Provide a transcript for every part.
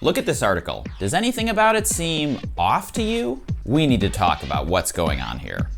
Look at this article. Does anything about it seem off to you? We need to talk about what's going on here.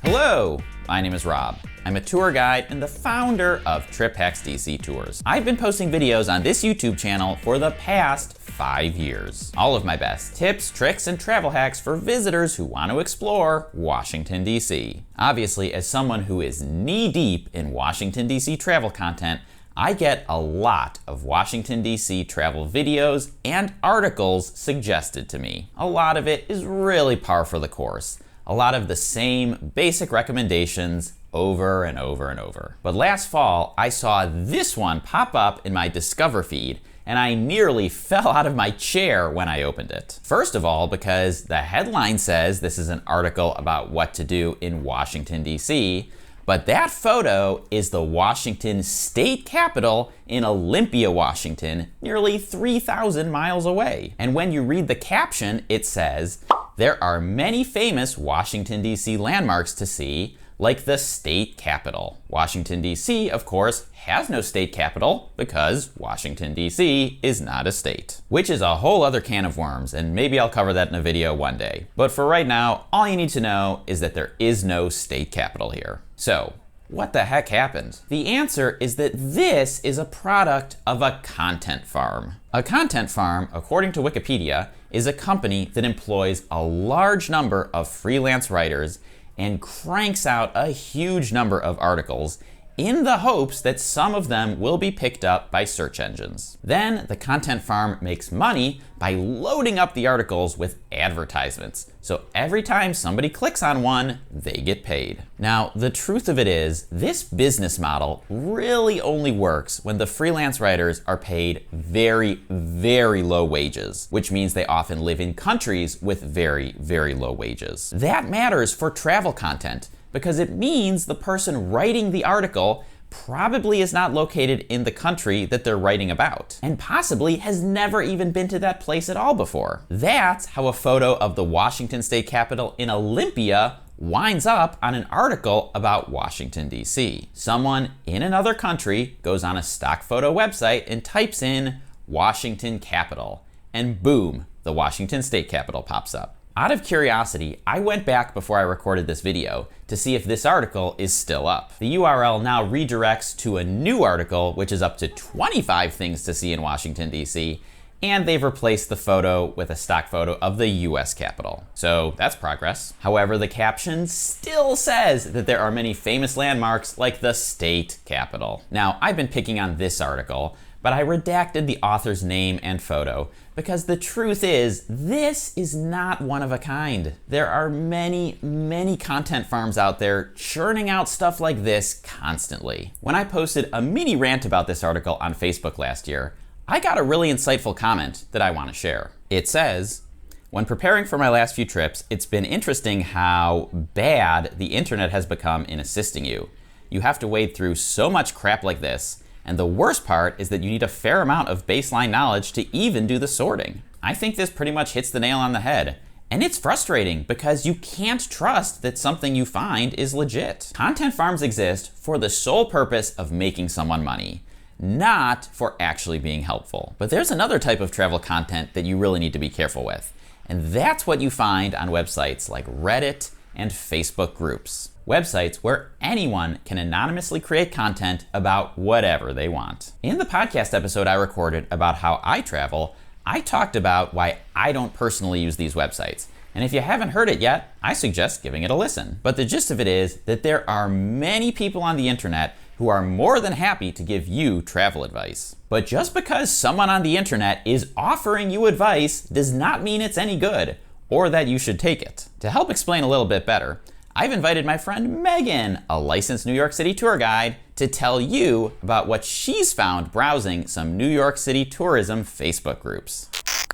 Hello, my name is Rob. I'm a tour guide and the founder of TripHacks DC Tours. I've been posting videos on this YouTube channel for the past 5 years. All of my best tips, tricks, and travel hacks for visitors who want to explore Washington, DC. Obviously, as someone who is knee-deep in Washington, DC travel content, I get a lot of Washington, DC travel videos and articles suggested to me. A lot of it is really par for the course. A lot of the same basic recommendations over and over and over. But last fall, I saw this one pop up in my Discover feed, and I nearly fell out of my chair when I opened it. First of all, because the headline says this is an article about what to do in Washington, D.C., but that photo is the Washington State Capitol in Olympia, Washington, nearly 3,000 miles away. And when you read the caption, it says, "There are many famous Washington, D.C. landmarks to see, like the state capitol." Washington, D.C., of course, has no state capital because Washington, D.C. is not a state. Which is a whole other can of worms, and maybe I'll cover that in a video one day. But for right now, all you need to know is that there is no state capital here. So, what the heck happened? The answer is that this is a product of a content farm. A content farm, according to Wikipedia, is a company that employs a large number of freelance writers and cranks out a huge number of articles in the hopes that some of them will be picked up by search engines. Then the content farm makes money by loading up the articles with advertisements. So every time somebody clicks on one, they get paid. Now, the truth of it is, this business model really only works when the freelance writers are paid very, very low wages, which means they often live in countries with very, very low wages. That matters for travel content, because it means the person writing the article probably is not located in the country that they're writing about, and possibly has never even been to that place at all before. That's how a photo of the Washington State Capitol in Olympia winds up on an article about Washington, D.C. Someone in another country goes on a stock photo website and types in Washington Capitol, and boom, the Washington State Capitol pops up. Out of curiosity, I went back before I recorded this video to see if this article is still up. The URL now redirects to a new article, which is up to 25 things to see in Washington, D.C., and they've replaced the photo with a stock photo of the US Capitol. So that's progress. However, the caption still says that there are many famous landmarks like the state capitol. Now, I've been picking on this article, but I redacted the author's name and photo because the truth is, this is not one of a kind. There are many, many content farms out there churning out stuff like this constantly. When I posted a mini rant about this article on Facebook last year, I got a really insightful comment that I want to share. It says, "When preparing for my last few trips, it's been interesting how bad the internet has become in assisting you. You have to wade through so much crap like this, and the worst part is that you need a fair amount of baseline knowledge to even do the sorting." I think this pretty much hits the nail on the head. And it's frustrating because you can't trust that something you find is legit. Content farms exist for the sole purpose of making someone money, not for actually being helpful. But there's another type of travel content that you really need to be careful with. And that's what you find on websites like Reddit and Facebook groups. Websites where anyone can anonymously create content about whatever they want. In the podcast episode I recorded about how I travel, I talked about why I don't personally use these websites. And if you haven't heard it yet, I suggest giving it a listen. But the gist of it is that there are many people on the internet who are more than happy to give you travel advice. But just because someone on the internet is offering you advice does not mean it's any good, or that you should take it. To help explain a little bit better, I've invited my friend Megan, a licensed New York City tour guide, to tell you about what she's found browsing some New York City tourism Facebook groups.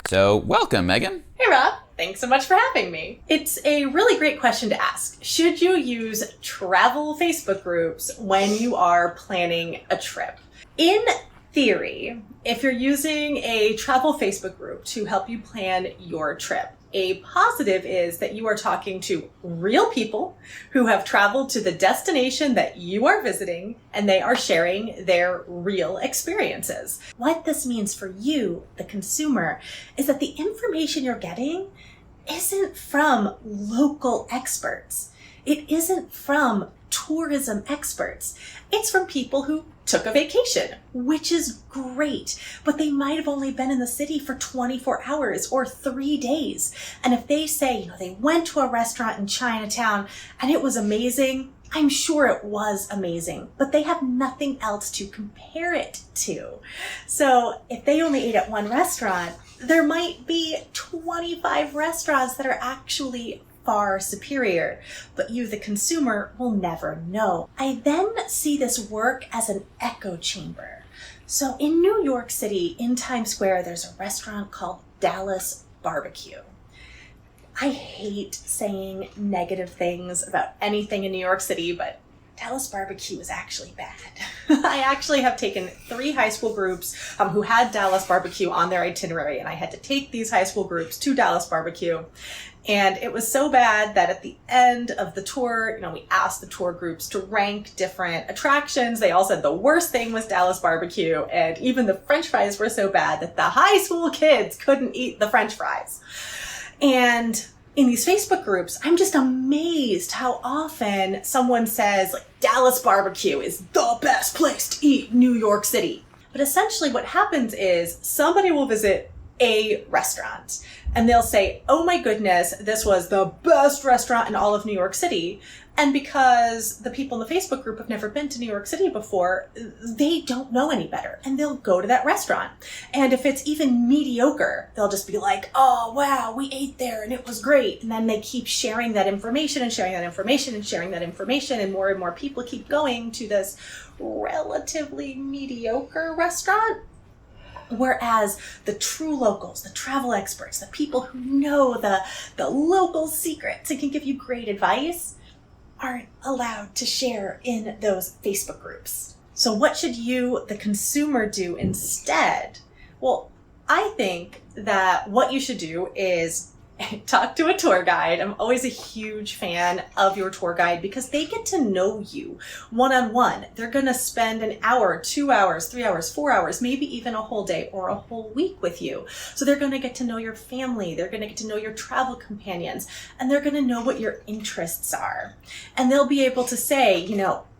So welcome, Megan. Hey Rob, thanks so much for having me. It's a really great question to ask. Should you use travel Facebook groups when you are planning a trip? In theory, if you're using a travel Facebook group to help you plan your trip, A positive is that you are talking to real people who have traveled to the destination that you are visiting, and they are sharing their real experiences. What this means for you, the consumer, is that the information you're getting isn't from local experts. It isn't from tourism experts. It's from people who took a vacation, which is great, but they might have only been in the city for 24 hours or 3 days. And if they say, they went to a restaurant in Chinatown and it was amazing, I'm sure it was amazing, but they have nothing else to compare it to. So if they only ate at one restaurant, there might be 25 restaurants that are actually far superior, but you, the consumer, will never know. I then see this work as an echo chamber. So in New York City, in Times Square, there's a restaurant called Dallas Barbecue. I hate saying negative things about anything in New York City, but Dallas Barbecue is actually bad. I actually have taken 3 high school groups who had Dallas Barbecue on their itinerary, and I had to take these high school groups to Dallas Barbecue. And it was so bad that at the end of the tour, we asked the tour groups to rank different attractions. They all said the worst thing was Dallas Barbecue, and even the French fries were so bad that the high school kids couldn't eat the French fries. And in these Facebook groups, I'm just amazed how often someone says, Dallas Barbecue is the best place to eat in New York City. But essentially what happens is somebody will visit a restaurant and they'll say, oh my goodness, this was the best restaurant in all of New York City. And because the people in the Facebook group have never been to New York City before, they don't know any better. And they'll go to that restaurant. And if it's even mediocre, they'll just be like, oh, wow, we ate there and it was great. And then they keep sharing that information and sharing that information and sharing that information. And more people keep going to this relatively mediocre restaurant. Whereas the true locals, the travel experts, the people who know the local secrets and can give you great advice, aren't allowed to share in those Facebook groups. So what should you, the consumer, do instead? Well, I think that what you should do is talk to a tour guide. I'm always a huge fan of your tour guide because they get to know you one-on-one. They're going to spend an hour, 2 hours, 3 hours, 4 hours, maybe even a whole day or a whole week with you. So they're going to get to know your family. They're going to get to know your travel companions, and they're going to know what your interests are. And they'll be able to say,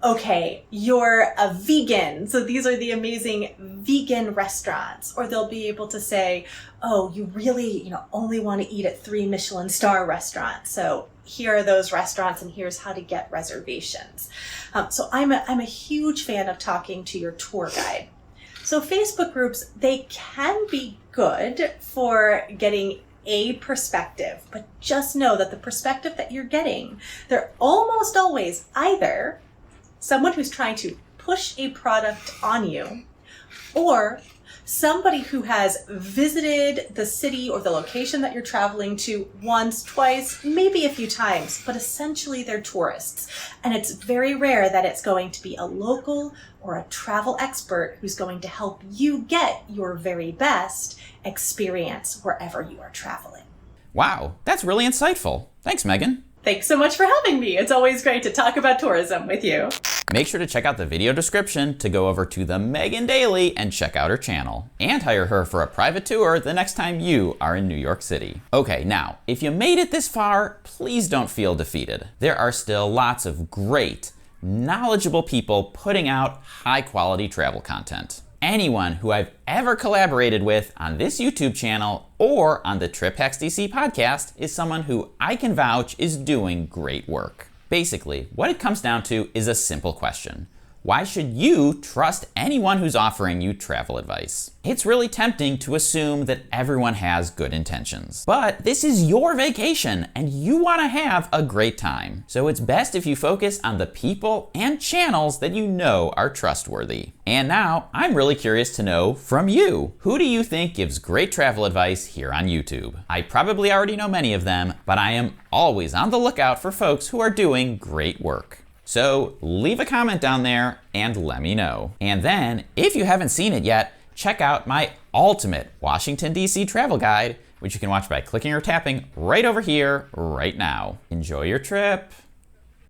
okay, you're a vegan, so these are the amazing vegan restaurants. Or they'll be able to say, oh, you really, only want to eat at 3 Michelin star restaurants. So here are those restaurants and here's how to get reservations. So I'm a huge fan of talking to your tour guide. So Facebook groups, they can be good for getting a perspective, but just know that the perspective that you're getting, they're almost always either someone who's trying to push a product on you, or somebody who has visited the city or the location that you're traveling to once, twice, maybe a few times, but essentially they're tourists. And it's very rare that it's going to be a local or a travel expert who's going to help you get your very best experience wherever you are traveling. Wow, that's really insightful. Thanks, Megan. Thanks so much for having me. It's always great to talk about tourism with you. Make sure to check out the video description to go over to the Megan Daily and check out her channel. And hire her for a private tour the next time you are in New York City. Okay, now, if you made it this far, please don't feel defeated. There are still lots of great, knowledgeable people putting out high-quality travel content. Anyone who I've ever collaborated with on this YouTube channel or on the Trip Hacks DC podcast is someone who I can vouch is doing great work. Basically, what it comes down to is a simple question. Why should you trust anyone who's offering you travel advice? It's really tempting to assume that everyone has good intentions. But this is your vacation and you want to have a great time. So it's best if you focus on the people and channels that you know are trustworthy. And now I'm really curious to know from you, who do you think gives great travel advice here on YouTube? I probably already know many of them, but I am always on the lookout for folks who are doing great work. So leave a comment down there and let me know. And then, if you haven't seen it yet, check out my ultimate Washington, D.C. travel guide, which you can watch by clicking or tapping right over here, right now. Enjoy your trip.